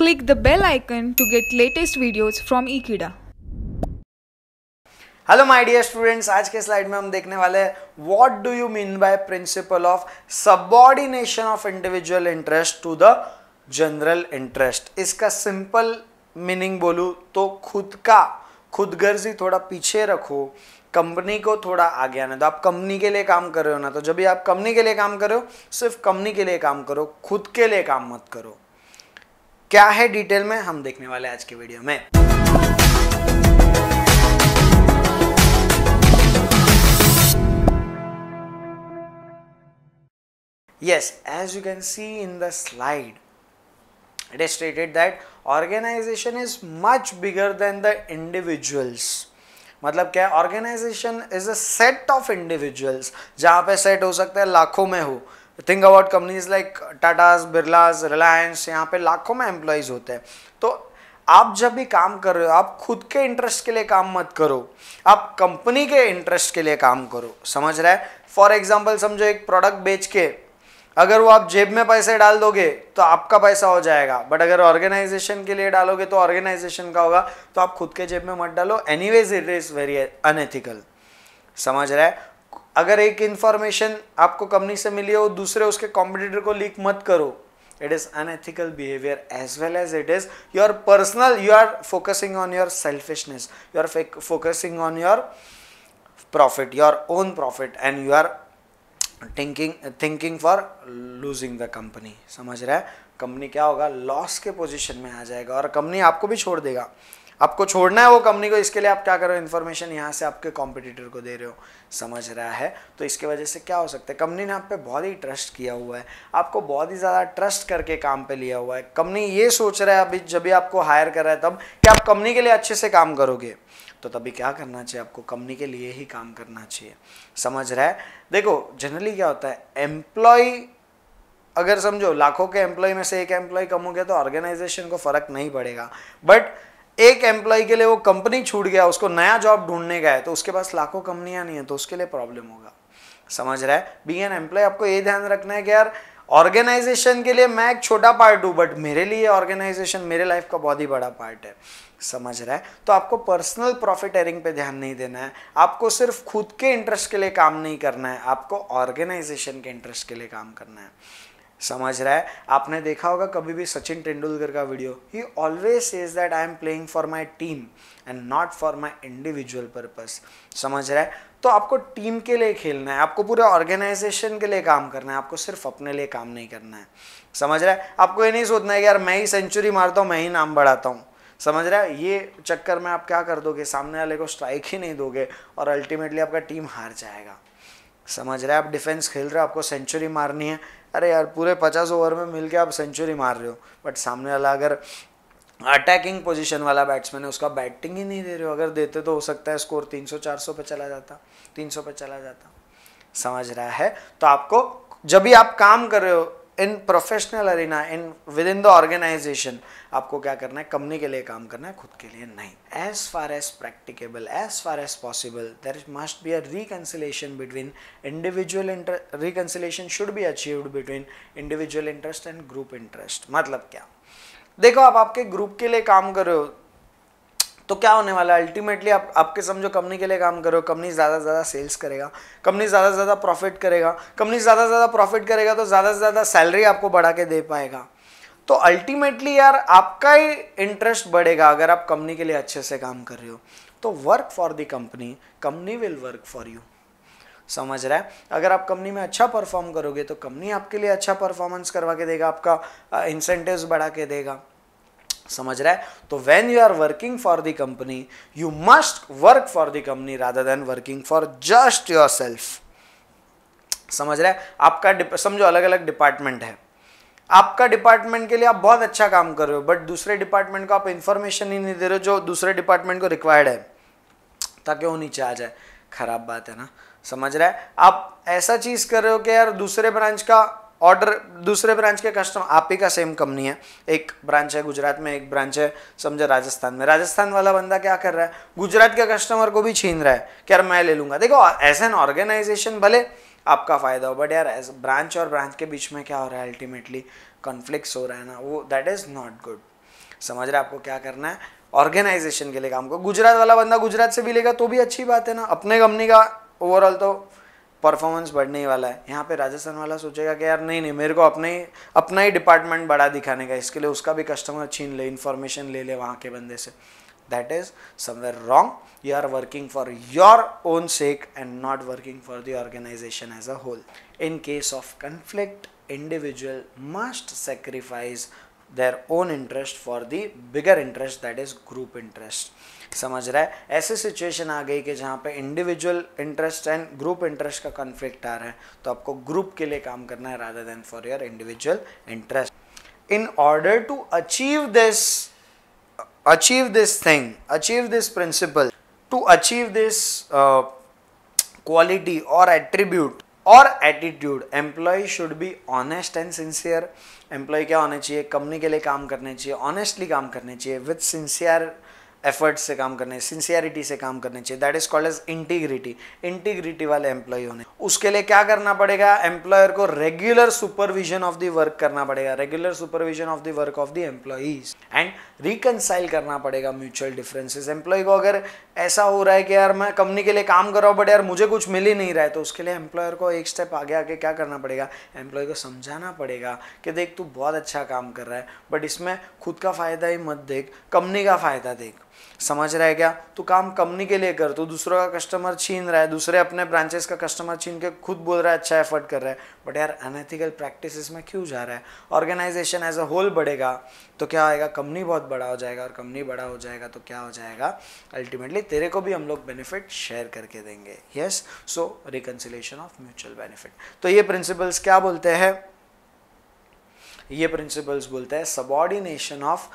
Click the bell icon to get latest videos from Ekeeda. Hello my dear students, आज के slide में हम देखने वाले हैं what do you mean by principle of subordination of individual interest to the general interest. इसका simple meaning बोलूं तो खुदगर्जी थोड़ा पीछे रखो, कंपनी को थोड़ा आगे आने दो। आप कंपनी के लिए काम कर रहे हो ना, तो जब भी आप कंपनी के लिए काम कर रहे हो सिर्फ कंपनी के लिए काम करो, खुद के लिए काम मत करो। क्या है डिटेल में हम देखने वाले आज के वीडियो में। Yes, as you can see in the slide, it is stated that organization is much bigger than the individuals. मतलब क्या है? Organization is a set of individuals, जहाँ पे सेट हो सकता है लाखों में हो। Think about companies like Tatas, बिरलास, Reliance, यहाँ पे लाखों में एम्प्लॉइज होते हैं। तो आप जब भी काम कर रहे हो, आप खुद के इंटरेस्ट के लिए काम मत करो, आप कंपनी के इंटरेस्ट के लिए काम करो। समझ रहा है? फॉर एग्जाम्पल समझो, एक प्रोडक्ट बेच के अगर वो आप जेब में पैसे डाल दोगे तो आपका पैसा हो जाएगा, बट अगर ऑर्गेनाइजेशन के लिए डालोगे तो ऑर्गेनाइजेशन का होगा। तो आप खुद के जेब में मत डालो, anyways it is very unethical. समझ रहा है? अगर एक इंफॉर्मेशन आपको कंपनी से मिली है वो दूसरे उसके कॉम्पिटिटर को लीक मत करो। It is unethical behaviour as well as it is your personal. You are focusing on your selfishness, you are focusing on your profit, your own profit, and you are thinking for losing the company. समझ रहा है? Company क्या होगा, loss के position में आ जाएगा और company आपको भी छोड़ देगा। आपको छोड़ना है वो कंपनी को, इसके लिए आप क्या करो, इन्फॉर्मेशन यहाँ से आपके कॉम्पिटिटर को दे रहे हो। समझ रहा है? तो इसके वजह से क्या हो सकता है, कंपनी ने आप पे बहुत ही ट्रस्ट किया हुआ है, आपको बहुत ही ज़्यादा ट्रस्ट करके काम पे लिया हुआ है। कंपनी ये सोच रहा है अभी जब भी आपको हायर कर रहा है तब कि आप कंपनी के लिए अच्छे से काम करोगे, तो तभी क्या करना चाहिए, आपको कंपनी के लिए ही काम करना चाहिए। समझ रहा है? देखो जनरली क्या होता है, एम्प्लॉय अगर समझो लाखों के एम्प्लॉय में से एक एम्प्लॉय कम हो गया तो ऑर्गेनाइजेशन को फर्क नहीं पड़ेगा, बट एक एम्प्लॉय के लिए वो कंपनी छूट गया, उसको नया जॉब ढूंढने का है, तो उसके पास लाखों कंपनियां नहीं है, तो उसके लिए प्रॉब्लम होगा। समझ रहा है? बीइंग एन एम्प्लॉय आपको ये ध्यान रखना है कि यार ऑर्गेनाइजेशन के लिए मैं एक छोटा पार्ट हूँ, बट मेरे लिए ऑर्गेनाइजेशन मेरे लाइफ का बहुत ही बड़ा पार्ट है। समझ रहा है? तो आपको पर्सनल प्रॉफिटेरिंग पे ध्यान नहीं देना है, आपको सिर्फ खुद के इंटरेस्ट के लिए काम नहीं करना है, आपको ऑर्गेनाइजेशन के इंटरेस्ट के लिए काम करना है। समझ रहा है? आपने देखा होगा कभी भी सचिन तेंदुलकर का video, he always says that I am playing for my team and not for my individual purpose. समझ रहा है? तो आपको टीम के लिए खेलना है, आपको पूरे ऑर्गेनाइजेशन के लिए काम करना है, आपको सिर्फ अपने लिए काम नहीं करना है। समझ रहा है? आपको ये नहीं सोचना है कि यार मैं ही सेंचुरी मारता हूँ, मैं ही नाम बढ़ाता हूँ। समझ रहा है? ये चक्कर में आप क्या कर दोगे, सामने वाले को स्ट्राइक ही नहीं दोगे और अल्टीमेटली आपका टीम हार जाएगा। समझ रहे हैं? आप डिफेंस खेल रहे हो, आपको सेंचुरी मारनी है, अरे यार पूरे 50 ओवर में मिलके आप सेंचुरी मार रहे हो, बट सामने वाला अगर अटैकिंग पोजीशन वाला बैट्समैन है, उसका बैटिंग ही नहीं दे रहे हो। अगर देते तो हो सकता है स्कोर 300-400 पे चला जाता, 300 पे चला जाता। समझ रहा है? तो आपको जब भी आप काम कर रहे हो in professional arena, in with in the organisation, आपको क्या करना है, कंपनी के लिए काम करना है, खुद के लिए नहीं। As far as practicable, as far as possible, there must be a reconciliation between individual reconciliation should be achieved between individual interest and group interest. मतलब क्या, देखो आप आपके ग्रुप के लिए काम कर रहे हो तो क्या होने वाला है, अल्टीमेटली आप आपके समझो कंपनी के लिए काम करो, कंपनी ज़्यादा से ज़्यादा सेल्स करेगा, कंपनी ज़्यादा से ज़्यादा प्रॉफिट करेगा, कंपनी ज़्यादा से ज़्यादा प्रॉफिट करेगा तो ज़्यादा से ज़्यादा सैलरी आपको बढ़ा के दे पाएगा। तो अल्टीमेटली यार आपका ही इंटरेस्ट बढ़ेगा अगर आप कंपनी के लिए अच्छे से काम कर रहे हो। तो work for the company, company will work for you. समझ रहा है? अगर आप कंपनी में अच्छा परफॉर्म करोगे तो कंपनी आपके लिए अच्छा परफॉर्मेंस करवा के देगा, आपका इंसेंटिव्स बढ़ा के देगा। समझ रहा है? तो when you are working for the company, you must work for the company rather than working for just yourself. समझ रहा है? आपका समझो अलग अलग डिपार्टमेंट है, आपका डिपार्टमेंट के लिए आप बहुत अच्छा काम कर रहे हो, बट दूसरे डिपार्टमेंट को आप इंफॉर्मेशन ही नहीं दे रहे हो जो दूसरे डिपार्टमेंट को रिक्वायर्ड है, ताकि वो नीचे आ जाए। खराब बात है ना? समझ रहा है? आप ऐसा चीज कर रहे हो कि यार दूसरे ब्रांच का ऑर्डर, दूसरे ब्रांच के कस्टमर, आप ही का सेम कंपनी है, एक ब्रांच है गुजरात में, एक ब्रांच है समझे राजस्थान में, राजस्थान वाला बंदा क्या कर रहा है, गुजरात के कस्टमर को भी छीन रहा है कि यार मैं ले लूंगा। देखो एज एन ऑर्गेनाइजेशन भले आपका फायदा हो, बट यार एज ब्रांच और ब्रांच के बीच में क्या हो रहा है, अल्टीमेटली कॉन्फ्लिक्ट्स हो रहा है ना, वो दैट इज नॉट गुड। समझ रहे आपको क्या करना है, ऑर्गेनाइजेशन के लिए काम करो। गुजरात वाला बंदा गुजरात से भी लेगा तो भी अच्छी बात है ना, अपने कंपनी का ओवरऑल तो परफॉर्मेंस बढ़ने ही वाला है। यहाँ पे राजस्थान वाला सोचेगा कि यार नहीं मेरे को अपना ही डिपार्टमेंट बड़ा दिखाने का, इसके लिए उसका भी कस्टमर छीन ले, इन्फॉर्मेशन ले ले वहाँ के बंदे से। That is somewhere wrong. You are working for your own sake and not working for the organization as a whole. In case of conflict, individual must sacrifice their own interest for the bigger interest, that is group interest. समझ रहा है, ऐसे situation आ गई कि जहाँ पे individual interest and group interest का conflict आ रहा है, तो आपको ग्रुप के लिए काम करना है rather than for your individual interest. In order to achieve this principle, to achieve this quality or attribute or attitude, employee should be honest and sincere. Employee क्या होने चाहिए, कंपनी के लिए काम करने चाहिए, ऑनेस्टली काम करने चाहिए, विद सिंसियर एफर्ट्स से काम करने, सिंसियरिटी से काम करने चाहिए। That is called as integrity. Integrity वाले एम्प्लॉय होने, उसके लिए क्या करना पड़ेगा, एम्प्लॉयर को regular supervision of the work करना पड़ेगा, regular supervision of the work of the employees, and reconcile करना पड़ेगा म्यूचुअल डिफरेंसेस। एम्प्लॉय को अगर ऐसा हो रहा है कि यार मैं कंपनी के लिए काम कर रहा हूँ बट यार मुझे कुछ मिल ही नहीं रहा है, तो उसके लिए एम्प्लॉयर को एक स्टेप आगे आके क्या करना पड़ेगा, एम्प्लॉय को समझाना पड़ेगा कि देख तू बहुत अच्छा काम कर रहा है बट इसमें खुद का फायदा ही मत देख, कंपनी का फायदा देख। समझ रहा है क्या, तू काम कंपनी के लिए कर, तू दूसरों का कस्टमर छीन रहा है, दूसरे अपने ब्रांचेस का कस्टमर छीन के खुद बोल रहा है अच्छा एफर्ट कर रहा है, बट यार अनएथिकल प्रैक्टिसेस में क्यों जा रहा है। ऑर्गेनाइजेशन एज अ होल बढ़ेगा तो क्या आएगा, कंपनी बहुत बड़ा हो जाएगा, और कंपनी बड़ा हो जाएगा तो क्या हो जाएगा, अल्टीमेटली तेरे को भी हम लोग बेनिफिट शेयर करके देंगे। Yes, so reconciliation of mutual benefit. तो ये प्रिंसिपल्स क्या बोलते हैं, ये प्रिंसिपल्स बोलते हैं subordination of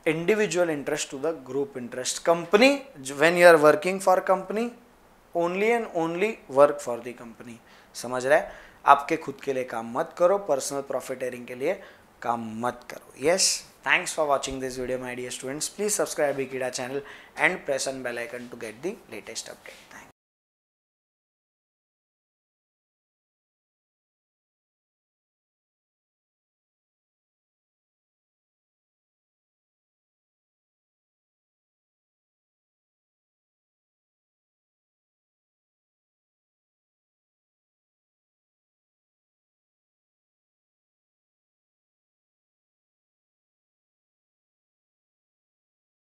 individual interest to the group interest. Company, when you are working for company, only and only work for the company. समझ रहे हैं, आपके खुद के लिए काम मत करो, पर्सनल प्रॉफिटेरिंग के लिए काम मत करो। Yes, thanks for watching this video my dear students. Please subscribe Ekeeda channel and press on bell icon to get the latest update.